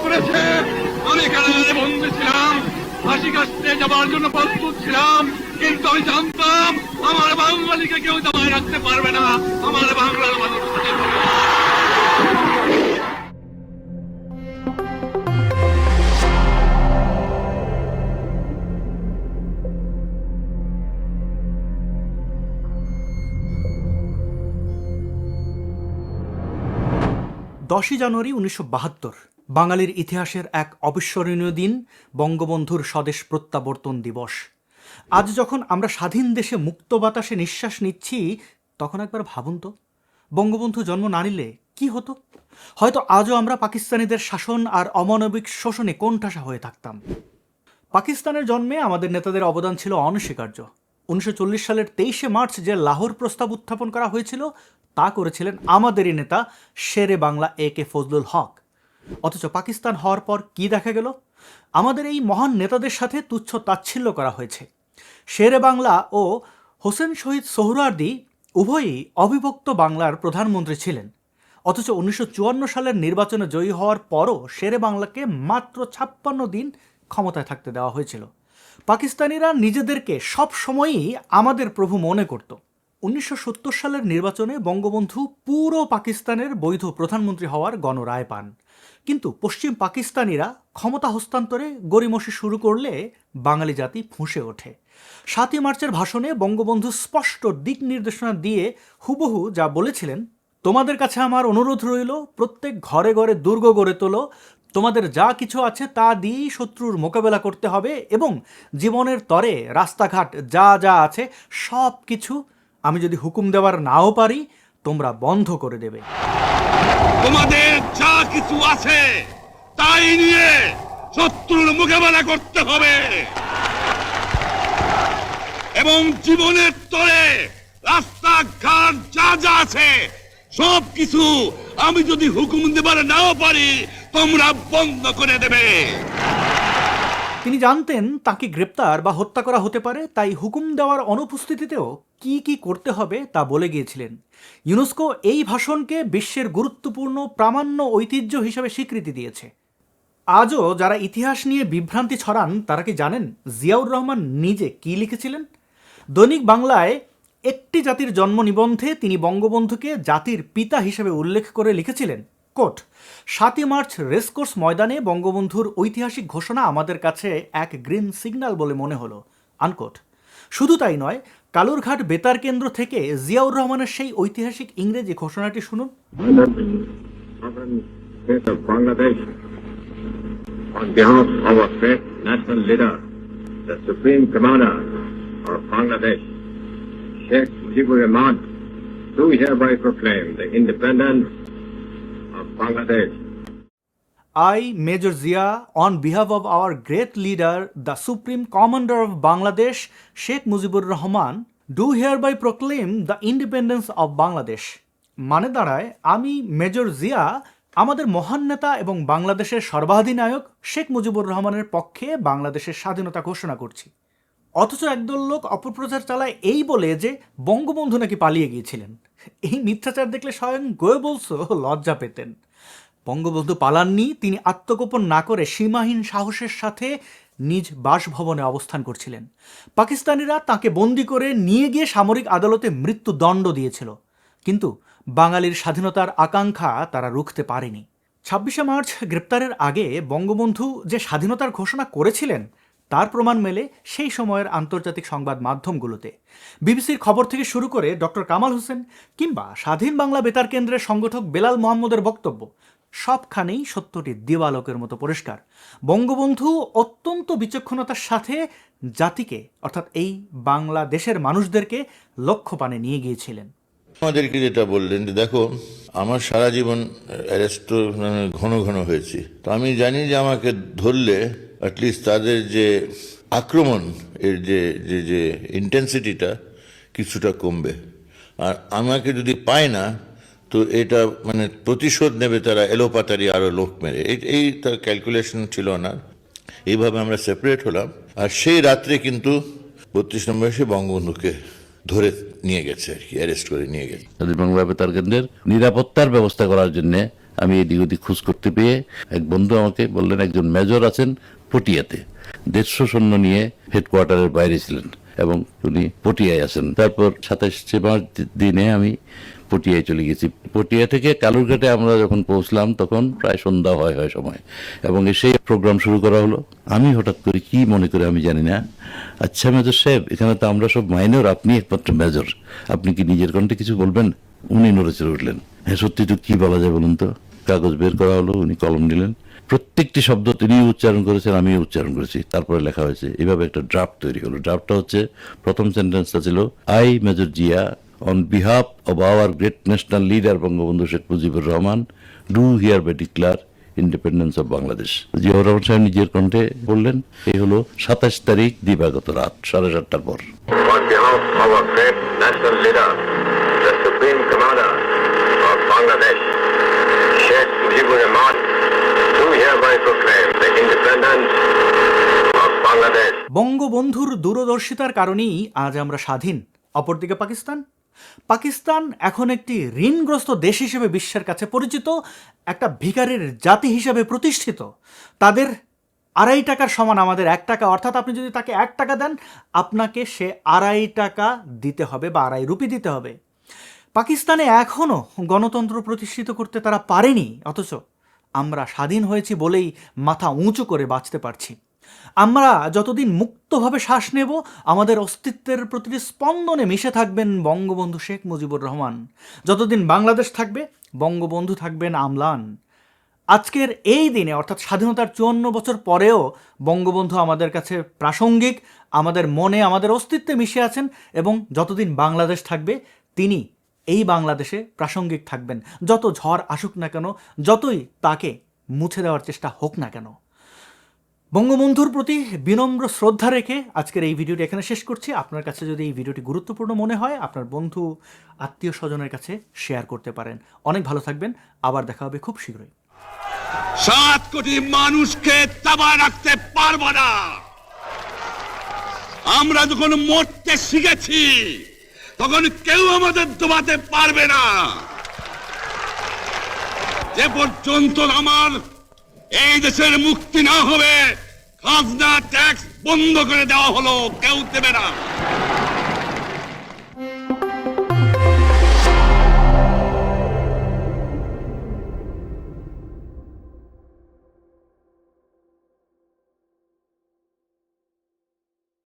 করেছে। আমি কারাগারে বন্দী ছিলাম, ফাঁসি কাটতে যাবার জন্য প্রস্তুত ছিলাম, কিন্তু আমি জানতাম আমার বাঙালিকে কেউ দাবায় রাখতে পারবে না। আমার বাংলার মানুষ দশই জানুয়ারি 1972 বাঙালির ইতিহাসের এক অবিস্মরণীয় দিন, বঙ্গবন্ধুর স্বদেশ প্রত্যাবর্তন দিবস। আজ যখন আমরা স্বাধীন দেশে মুক্ত বাতাসে নিঃশ্বাস নিচ্ছি, তখন একবার ভাবুন তো, বঙ্গবন্ধু জন্ম না নিলে কি হতো? হয়তো আজও আমরা পাকিস্তানিদের শাসন আর অমানবিক শোষণে কোণঠাসা হয়ে থাকতাম। পাকিস্তানের জন্মে আমাদের নেতাদের অবদান ছিল অনস্বীকার্য। 1940 সালের 23শে মার্চ যে লাহোর প্রস্তাব উত্থাপন করা হয়েছিল, তা করেছিলেন আমাদেরই নেতা শেরে বাংলা AK ফজলুল হক। অথচ পাকিস্তান হওয়ার পর কি দেখা গেল? আমাদের এই মহান নেতাদের সাথে তুচ্ছ তাচ্ছিল্য করা হয়েছে। শেরে বাংলা ও হোসেন শহীদ সোহরাওয়ার্দী উভয়ই অবিভক্ত বাংলার প্রধানমন্ত্রী ছিলেন। অথচ 1954 সালের নির্বাচনে জয়ী হওয়ার পরও শেরে বাংলাকে মাত্র 56 দিন ক্ষমতায় থাকতে দেওয়া হয়েছিল। পাকিস্তানিরা নিজেদেরকে সব সময়ই আমাদের প্রভু মনে করত। 1970 সালের নির্বাচনে বঙ্গবন্ধু পুরো পাকিস্তানের বৈধ প্রধানমন্ত্রী হওয়ার গণরায় পান। কিন্তু পশ্চিম পাকিস্তানিরা ক্ষমতা হস্তান্তরে গড়িমসি শুরু করলে বাঙালি জাতি ফুঁসে ওঠে। 7ই মার্চের ভাষণে বঙ্গবন্ধু স্পষ্ট দিক নির্দেশনা দিয়ে হুবহু যা বলেছিলেন, তোমাদের কাছে আমার অনুরোধ রইল, প্রত্যেক ঘরে ঘরে দুর্গ গড়ে তোলো, তোমাদের যা কিছু আছে তা দিয়েই শত্রুর মোকাবেলা করতে হবে, এবং জীবনের তরে রাস্তাঘাট যা যা আছে সব কিছু আমি যদি হুকুম দেওয়ার নাও পারি, তোমরা বন্ধ করে দেবে। তোমাদের যা কিছু আছে তাই নিয়ে শত্রুর মোকাবেলা করতে হবে, এবং জীবনের তরে রাস্তাঘাট যা যা আছে সব কিছু আমি যদি হুকুম দেবার নাও পারি, তোমরা বন্ধ করে দেবে। তিনি জানতেন তাকে গ্রেপ্তার বা হত্যা করা হতে পারে, তাই হুকুম দেওয়ার অনুপস্থিতিতেও কি কি করতে হবে তা বলে গিয়েছিলেন। ইউনেস্কো এই ভাষণকে বিশ্বের গুরুত্বপূর্ণ প্রামাণ্য ঐতিহ্য হিসেবে স্বীকৃতি দিয়েছে। আজও যারা ইতিহাস নিয়ে বিভ্রান্তি ছড়ান, তারা কি জানেন জিয়াউর রহমান নিজে কি লিখেছিলেন? দৈনিক বাংলায় একটি জাতির জন্ম নিবন্ধে তিনি বঙ্গবন্ধুকে জাতির পিতা হিসেবে উল্লেখ করে লিখেছিলেন, কোট, 7ই মার্চ রেসকোর্স ময়দানে বঙ্গবন্ধুর ঐতিহাসিক ঘোষণা আমাদের কাছে এক গ্রিন সিগন্যাল বলে মনে হলো, আনকোট। শুধু তাই নয়, কালুরঘাট বেতার কেন্দ্র থেকে জিয়াউর রহমানের সেই ঐতিহাসিক ইংরেজি ঘোষণাটি শুনুন। On behalf of our great national leader, the Supreme Commander of Bangladesh, Sheikh Mujibur Rahman, do hereby proclaim the independence of Bangladesh. I, Major Zia, on behalf of our great leader, the Supreme Commander of Bangladesh, Sheikh Mujibur Rahman, do hereby proclaim the independence of Bangladesh. মানে দাঁড়ায়, আমি major Zia আমাদের মহান নেতা এবং বাংলাদেশের সর্বাধিনায়ক শেখ মুজিবুর রহমানের পক্ষে বাংলাদেশের স্বাধীনতা ঘোষণা করছি। অথচ একদল লোক অপপ্রচার চালায় এই বলে যে বঙ্গবন্ধু নাকি পালিয়ে গিয়েছিলেন। এই মিথ্যাচার দেখলে স্বয়ং গোয়েবলস লজ্জা পেতেন। বঙ্গবন্ধু পালাননি, তিনি আত্মগোপন না করে সীমাহীন সাহসের সাথে নিজ বাসভবনে অবস্থান করছিলেন। পাকিস্তানিরা তাকে বন্দি করে নিয়ে গিয়ে সামরিক আদালতে মৃত্যুদণ্ড দিয়েছিল, কিন্তু বাঙালির স্বাধীনতার আকাঙ্ক্ষা তারা রুখতে পারেনি। 26শে মার্চ গ্রেপ্তারের আগে বঙ্গবন্ধু যে স্বাধীনতার ঘোষণা করেছিলেন, তার প্রমাণ মেলে সেই সময়ের আন্তর্জাতিক সংবাদ মাধ্যমগুলোতে। বিবিসির খবর থেকে শুরু করে ডক্টর কামাল হোসেন কিংবা স্বাধীন বাংলা বেতার কেন্দ্রের সংগঠক বেলাল মোহাম্মদের বক্তব্য, সবখানেই সত্যটি দিবালোকের মতো পরিষ্কার। বঙ্গবন্ধু অত্যন্ত বিচক্ষণতার সাথে জাতিকে, অর্থাৎ এই বাংলাদেশের মানুষদেরকে লক্ষ্যপানে নিয়ে গিয়েছিলেন। আমাদেরকে যেটা বললেন যে দেখো, আমার সারা জীবন অ্যারেস্ট ঘন ঘন হয়েছি, তো আমি জানি যে আমাকে ধরলে অ্যাটলিস্ট তাদের যে আক্রমণ এর যে যে যে ইন্টেন্সিটিটা কিছুটা কমবে, আর আমাকে যদি পায় না তো এটা মানে প্রতিশোধ নেবে তারা এলোপাতারি আরো লোক মেরে। এই তার ক্যালকুলেশন ছিল না। এইভাবে আমরা সেপারেট হলাম, আর সেই রাত্রে কিন্তু 32 নম্বর এসে বঙ্গবন্ধুকে ধরে নিয়ে গেছে আর কি, অ্যারেস্ট করে নিয়ে গেছে। স্বাধীন বাংলা বেতার কেন্দ্রের নিরাপত্তার ব্যবস্থা করার জন্য আমি এদিক ওদিক খোঁজ করতে পেয়ে এক বন্ধু আমাকে বললেন একজন মেজর আছেন পটিয়াতে, 150 সৈন্য নিয়ে হেডকোয়ার্টারের বাইরে ছিলেন এবং উনি পটিয়ায় আছেন। তারপর 27 মার্চ দিনে আমি পটিয়ায় চলে গেছি। পটিয়া থেকে কালুরঘাটে আমরা যখন পৌঁছলাম তখন প্রায় সন্ধ্যা হয় সময়, এবং এসে প্রোগ্রাম শুরু করা হলো। আমি হঠাৎ করে কি মনে করে আমি জানি না, আচ্ছা মেজর সাহেব, এখানে তো আমরা সব মাইনর, আপনি একমাত্র মেজর, আপনি কি নিজের কণ্ঠে কিছু বলবেন? উনি নড়ে চড়ে উঠলেন। হ্যাঁ সত্যি তো, কি বলা যায় বলুন তো। কাগজ বের করা হলো, উনি কলম নিলেন, প্রত্যেকটি শব্দ তিনি উচ্চারণ করেছেন, আমি উচ্চারণ করেছি, তারপরে লেখা হয়েছে। এভাবে একটা ড্রাফট তৈরি হলো। ড্রাফটটা হচ্ছে, প্রথম সেন্টেন্সটা ছিল, I major Zia on behalf of our great national leader Bangabandhu Sheikh Mujibur Rahman do hereby declare independence of Bangladesh। Ziaur Rahman সাহেব নিজের কণ্ঠে বললেন। এই হলো 27 তারিখ দিবাগত রাত 7:30টার পর। On behalf of our great national leader, the Supreme Commander of Bangladesh, Sheikh Mujibur Rahman, do hereby proclaim the independence of Bangladesh। বঙ্গবন্ধুর দূরদর্শিতার কারণেই আজ আমরা স্বাধীন। অপরদিকে পাকিস্তান এখন একটি ঋণগ্রস্ত দেশ হিসেবে বিশ্বের কাছে পরিচিত, একটা ভিখারির জাতি হিসেবে প্রতিষ্ঠিত। তাদের 2.5 টাকার সমান আমাদের 1 টাকা, অর্থাৎ আপনি যদি তাকে 1 টাকা দেন, আপনাকে সে 2.5 টাকা দিতে হবে বা 2.5 রুপি দিতে হবে। পাকিস্তানে এখনও গণতন্ত্র প্রতিষ্ঠিত করতে তারা পারেনি, অথচ আমরা স্বাধীন হয়েছি বলেই মাথা উঁচু করে বাঁচতে পারছি। আমরা যতদিন মুক্তভাবে শ্বাস নেব, আমাদের অস্তিত্বের প্রতিটি স্পন্দনে মিশে থাকবেন বঙ্গবন্ধু শেখ মুজিবুর রহমান। যতদিন বাংলাদেশ থাকবে, বঙ্গবন্ধু থাকবেন আমলান। আজকের এই দিনে, অর্থাৎ স্বাধীনতার 54 বছর পরেও বঙ্গবন্ধু আমাদের কাছে প্রাসঙ্গিক, আমাদের মনে, আমাদের অস্তিত্বে মিশে আছেন, এবং যতদিন বাংলাদেশ থাকবে তিনি এই বাংলাদেশে প্রাসঙ্গিক থাকবেন। যত ঝড় আসুক না কেন, যতই তাকে মুছে দেওয়ার চেষ্টা হোক না কেন। বঙ্গবন্ধুর প্রতি বিনম্র শ্রদ্ধা রেখে আজকের এই ভিডিওটি এখানে শেষ করছি। আপনার কাছে যদি এই ভিডিওটি গুরুত্বপূর্ণ মনে হয়, আপনার বন্ধু আত্মীয় স্বজনের কাছে শেয়ার করতে পারেন। অনেক ভালো থাকবেন, আবার দেখা হবে খুব শীঘ্রই। 7 কোটি মানুষকে দাবায় রাখতে পারবো না। আমরা যখন মরতে শিখেছি, তখন কেউ আমাদের দবাতে পারবে না। যে পর্যন্ত আমার এই দেশের মুক্তি না হবে, খাজনা ট্যাক্স বন্ধ করে দেওয়া হলো, কেউ দেবে না।